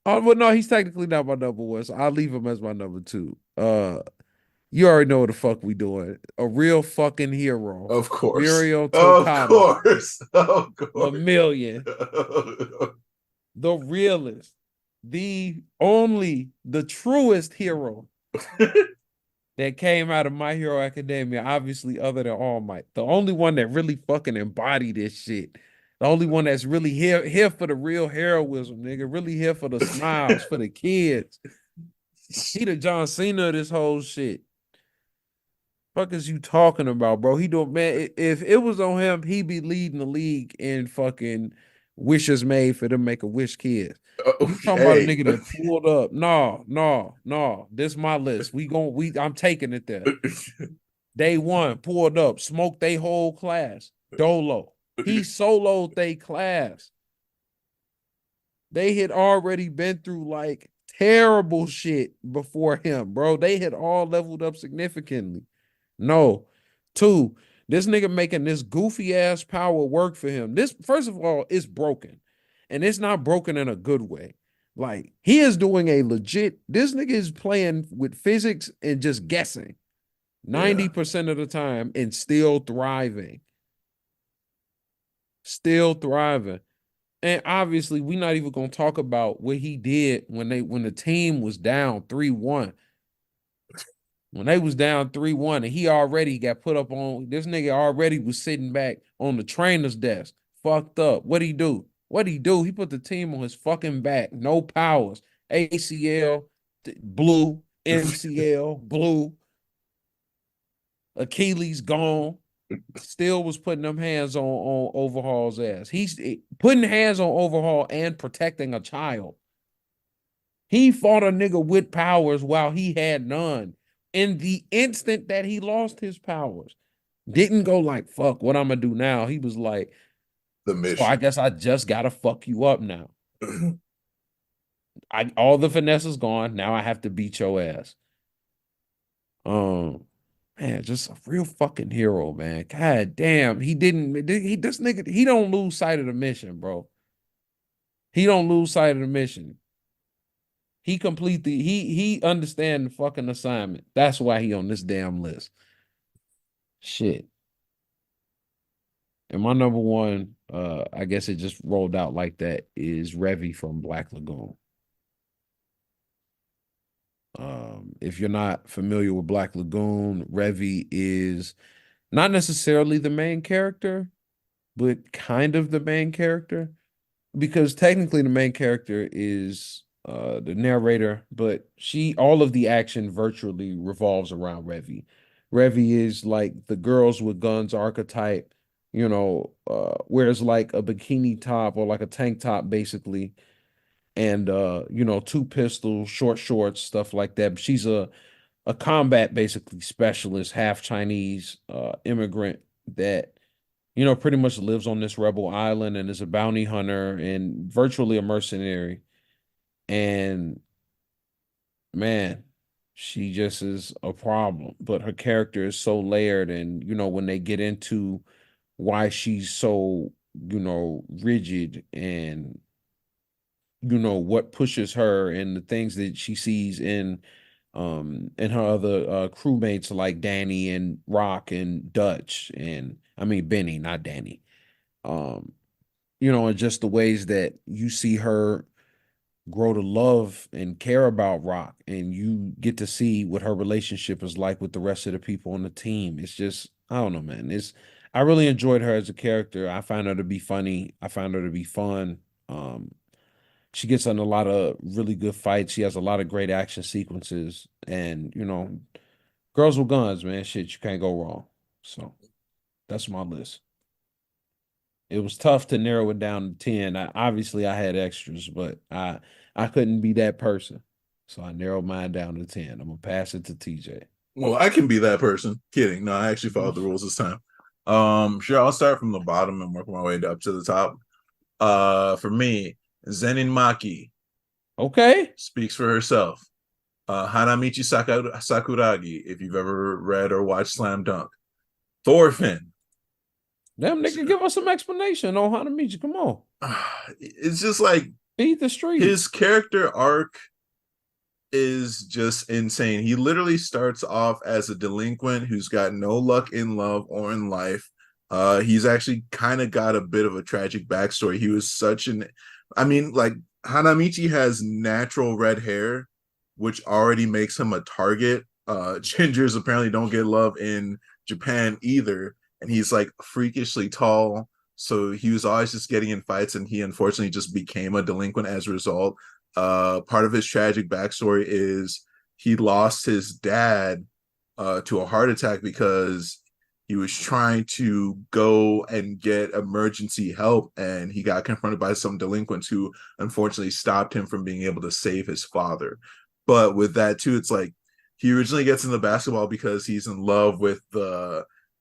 well, no, he's technically not my number one, so I'll leave him as my number two. You already know what the fuck we doing. A real fucking hero. Of course. Mirio Of Tokata, course. Of the course. million, the realest, the only, the truest hero that came out of My Hero Academia, obviously, other than All Might. The only one that really fucking embodied this shit. The only one that's really here for the real heroism, nigga. Really here for the smiles, for the kids. He the John Cena of this whole shit. Fuck is you talking about, bro? He don't, man. If it was on him, he'd be leading the league in fucking wishes made for them make a wish kids. You talking about a Hey. nigga that pulled up? No, no, no. This my list. I'm taking it there. Day one, pulled up, smoked they whole class. Dolo. He soloed they class. They had already been through like terrible shit before him, bro. They had all leveled up significantly. No. Two, this nigga making this goofy ass power work for him. This, first of all, is broken. and it's not broken in a good way. Like he is doing a legit. This nigga is playing with physics and just guessing Yeah. 90% of the time and still thriving. Still thriving. And obviously, we're not even gonna talk about what he did when the team was down 3-1. When they was down 3-1, and he already got put up on, this nigga already was sitting back on the trainer's desk, fucked up. What'd he do? What'd he do? He put the team on his fucking back. No powers. ACL, blue, MCL, blue, Achilles gone. Still was putting them hands on Overhaul's ass. He's putting hands on Overhaul and protecting a child. He fought a nigga with powers while he had none. In the instant that he lost his powers, didn't go like, fuck, what I'm gonna do now? He was like, The so I mission. guess I just gotta fuck you up now. All the finesse is gone. Now I have to beat your ass. Man, just a real fucking hero, man. God damn, this nigga, he don't lose sight of the mission, bro. He don't lose sight of the mission. He understand the fucking assignment. That's why he on this damn list. Shit. And my number one, I guess it just rolled out like that, is Revy from Black Lagoon. If you're not familiar with Black Lagoon, Revy is not necessarily the main character, but kind of the main character, because technically the main character is the narrator, but all of the action virtually revolves around Revy. Revy is like the girls with guns archetype, wears like a bikini top or like a tank top basically, and two pistols, short shorts, stuff like that. But she's a combat basically specialist, half Chinese immigrant that pretty much lives on this rebel island and is a bounty hunter and virtually a mercenary. And man, she just is a problem. But her character is so layered, and when they get into why she's so, rigid, and what pushes her and the things that she sees in her other crewmates like Danny and Rock and Dutch, and I mean Benny, not Danny. And just the ways that you see her grow to love and care about Rock, and you get to see what her relationship is like with the rest of the people on the team. It's just, I don't know, man. I really enjoyed her as a character. I found her to be funny. I found her to be fun. She gets in a lot of really good fights. She has a lot of great action sequences, and girls with guns, man. Shit, you can't go wrong. So that's my list. It was tough to narrow it down to 10. Obviously, I had extras, but I couldn't be that person. So I narrowed mine down to 10. I'm gonna pass it to TJ. Well, I can be that person. Kidding. No, I actually followed the rules this time. Sure, I'll start from the bottom and work my way up to the top. For me, Zenin Maki Okay. speaks for herself. Hanamichi Sakuragi, if you've ever read or watched Slam Dunk. Thorfinn. Damn, nigga, give us some explanation on how to meet you. Come on. It's just like Feed the street. His character arc is just insane. He literally starts off as a delinquent who's got no luck in love or in life. He's actually kind of got a bit of a tragic backstory. He was like Hanamichi has natural red hair, which already makes him a target. Gingers apparently don't get love in Japan either, and he's like freakishly tall. So he was always just getting in fights, and he unfortunately just became a delinquent as a result. Part of his tragic backstory is he lost his dad to a heart attack because he was trying to go and get emergency help, and he got confronted by some delinquents who unfortunately stopped him from being able to save his father. But with that too, it's like he originally gets into basketball because he's in love with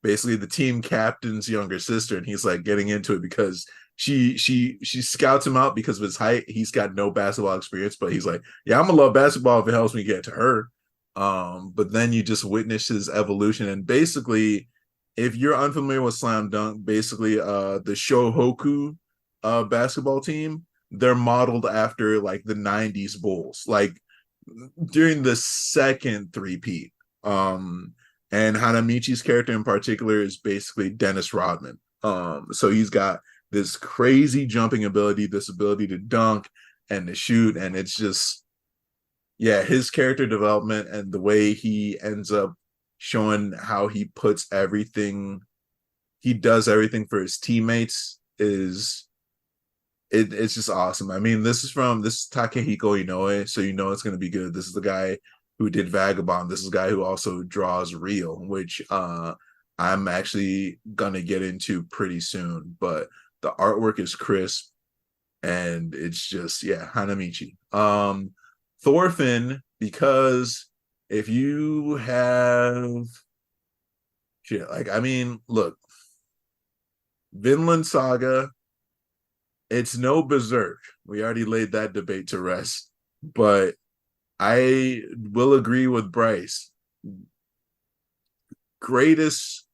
basically the team captain's younger sister, and he's like getting into it because she scouts him out because of his height. He's got no basketball experience, but he's like, yeah, I'm gonna love basketball if it helps me get to her. But then you just witness his evolution, and basically, if you're unfamiliar with Slam Dunk, basically the Shohoku basketball team, they're modeled after like the 90s Bulls, like during the second three-peat. And Hanamichi's character in particular is basically Dennis Rodman. So he's got this crazy jumping ability, this ability to dunk and to shoot, and it's just, yeah, his character development and the way he ends up showing how he puts everything, he does everything for his teammates is it's just awesome. I mean, this is Takehiko Inoue, so you know it's going to be good. This is the guy who did Vagabond. This is the guy who also draws Real, which I'm actually gonna get into pretty soon. But the artwork is crisp, and it's just, yeah, Hanamichi. Thorfinn, because if you have shit, like, I mean, look, Vinland Saga, it's no Berserk. We already laid that debate to rest. But I will agree with Bryce. Greatest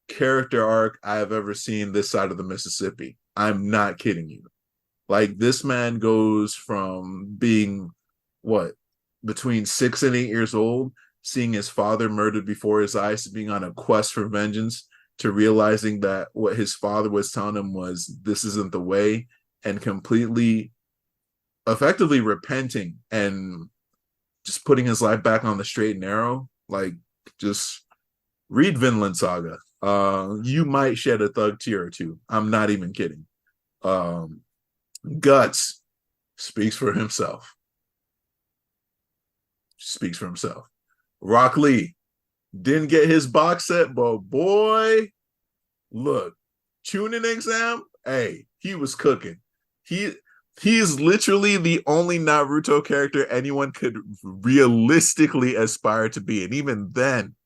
character arc I have ever seen this side of the Mississippi. I'm not kidding you. Like, this man goes from being what, between 6 and 8 years old, seeing his father murdered before his eyes, to being on a quest for vengeance, to realizing that what his father was telling him was this isn't the way, and completely effectively repenting and just putting his life back on the straight and narrow. Like, just read Vinland Saga. You might shed a thug tear or two. I'm not even kidding. Guts speaks for himself. Speaks for himself. Rock Lee didn't get his box set, but boy, look, tuning exam, hey, he was cooking. He's literally the only Naruto character anyone could realistically aspire to be, and even then,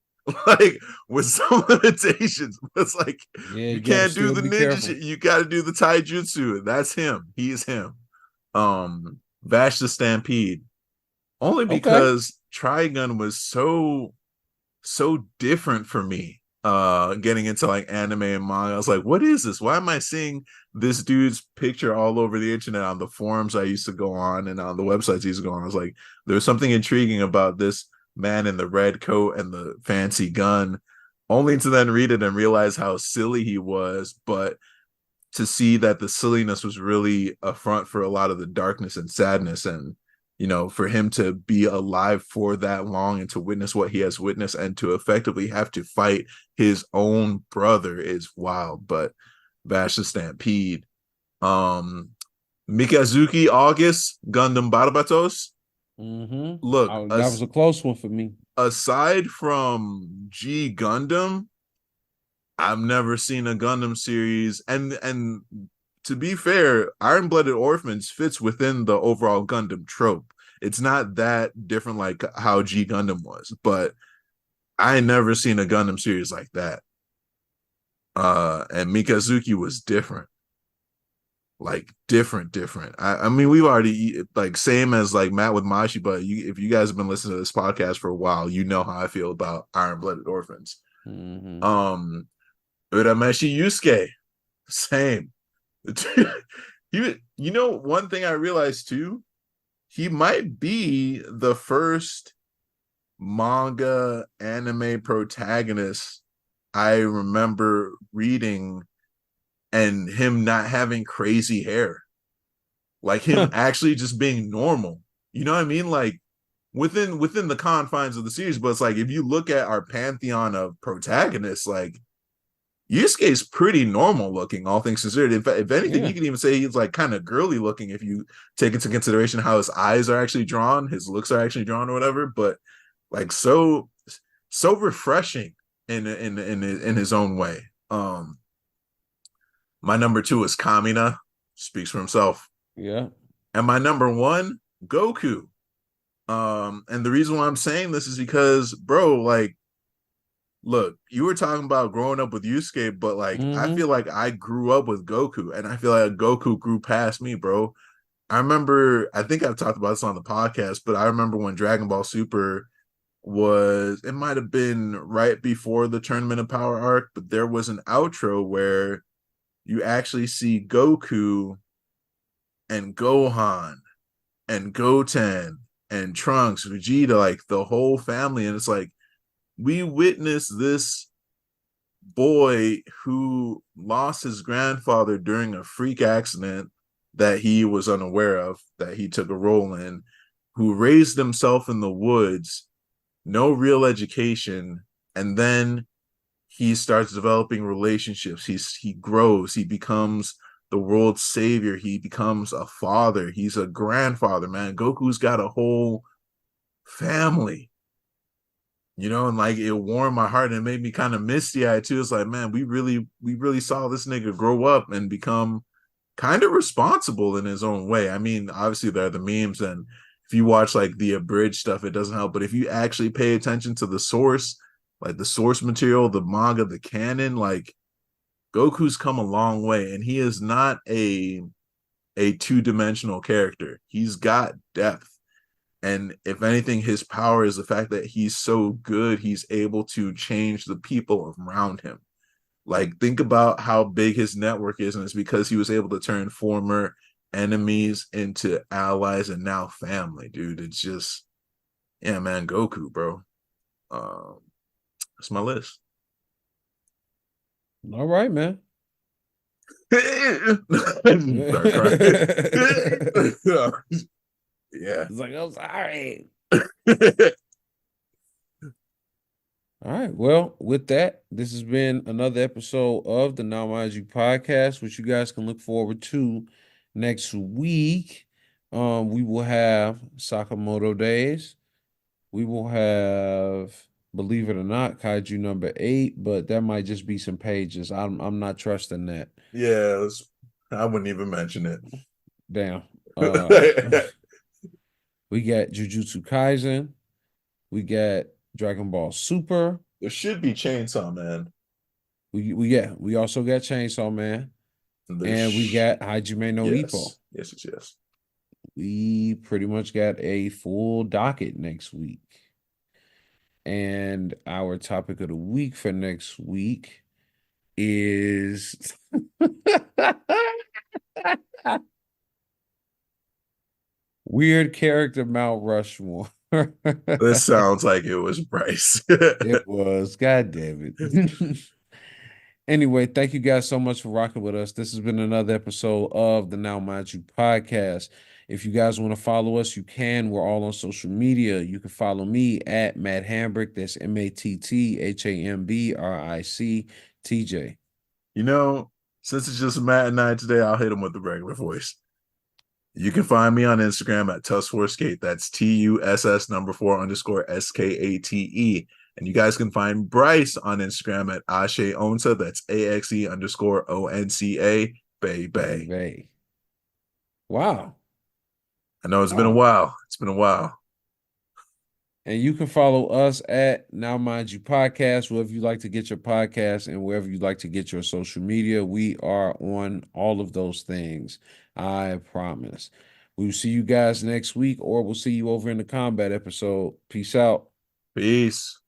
like, with some limitations, it's like, Yeah, you you gotta can't do still the be ninja careful. shit. You got to do the taijutsu. That's him. He's him. Vash the Stampede, only Okay. because Trigun was so different for me. Getting into like anime and manga, I was like, what is this? Why am I seeing this dude's picture all over the internet, on the forums I used to go on and on the websites I used to go on? I was like, there's something intriguing about this man in the red coat and the fancy gun, only to then read it and realize how silly he was, but to see that the silliness was really a front for a lot of the darkness and sadness. And for him to be alive for that long and to witness what he has witnessed and to effectively have to fight his own brother is wild. But Vash the Stampede, Mikazuki August, Gundam Barbatos. Look, That was a close one for me. aside from G Gundam, I've never seen a Gundam series, and to be fair, Iron Blooded Orphans fits within the overall Gundam trope. It's not that different like how G Gundam was, but I ain't never seen a Gundam series like that. And Mikazuki was different. Like, different. I mean, we've already, like, same as like Matt with Mashi, but if you guys have been listening to this podcast for a while, you know how I feel about Iron Blooded Orphans. Urameshi Yusuke, same. One thing I realized too, he might be the first manga anime protagonist I remember reading and him not having crazy hair. Like, him actually just being normal. You know what I mean? Like, within the confines of the series, but it's like, if you look at our pantheon of protagonists, like, Yusuke's pretty normal looking, all things considered. If anything, Yeah. you can even say he's like kind of girly looking if you take into consideration how his eyes are actually drawn, his looks are actually drawn, or whatever. But like, so refreshing in his own way. My number 2 is Kamina, speaks for himself. Yeah. And my number 1, Goku. And the reason why I'm saying this is because, bro, like, look, you were talking about growing up with Yusuke, but like, I feel like I grew up with Goku, and I feel like Goku grew past me, bro. I think I've talked about this on the podcast, but I remember when Dragon Ball Super it might have been right before the Tournament of Power arc, but there was an outro where you actually see Goku and Gohan and Goten and Trunks, Vegeta, like the whole family. And it's like we witnessed this boy who lost his grandfather during a freak accident that he was unaware of, that he took a role in, who raised himself in the woods, no real education, and then he starts developing relationships. He grows, he becomes the world's savior, he becomes a father, he's a grandfather, man. Goku's got a whole family, and like it warmed my heart and it made me kind of misty eyed too. It's like, man, we really saw this nigga grow up and become kind of responsible in his own way. I mean, obviously there are the memes, and if you watch like the abridged stuff, it doesn't help. But if you actually pay attention to the source, like the source material, the manga, the canon, like Goku's come a long way, and he is not a two-dimensional character. He's got depth. And if anything, his power is the fact that he's so good, he's able to change the people around him. Like, think about how big his network is, and it's because he was able to turn former enemies into allies and now family, dude. It's just, yeah, man, Goku, bro. That's my list. All right, man. Start crying. Yeah. It's like, I'm sorry. All right. Well, with that, this has been another episode of the Now Mind You podcast, which you guys can look forward to next week. We will have Sakamoto Days. We will have, believe it or not, Kaiju number 8, but that might just be some pages. I'm not trusting that. Yeah, I wouldn't even mention it. Damn. We got Jujutsu Kaisen. We got Dragon Ball Super. There should be Chainsaw Man. We also got Chainsaw Man. And we got Hajime no Ippo. Yes. We pretty much got a full docket next week. And our topic of the week for next week is weird character Mount Rushmore. This sounds like it was Bryce. It was. God damn it. Anyway, thank you guys so much for rocking with us. This has been another episode of the Now Mind You podcast. If you guys want to follow us, you can. We're all on social media. You can follow me at Matt Hambrick. That's MattHambricktj. Since it's just Matt and I today, I'll hit him with the regular voice. You can find me on Instagram at Tuss4Skate. That's TUSS4_SKATE. And you guys can find Bryce on Instagram at Ashe Onsa. That's AXE_ONCA. Bay. Wow. I know it's been a while. And you can follow us at Now Mind You Podcast, wherever you like to get your podcast and wherever you like to get your social media. We are on all of those things. I promise. We will see you guys next week, or we'll see you over in the combat episode. Peace out. Peace.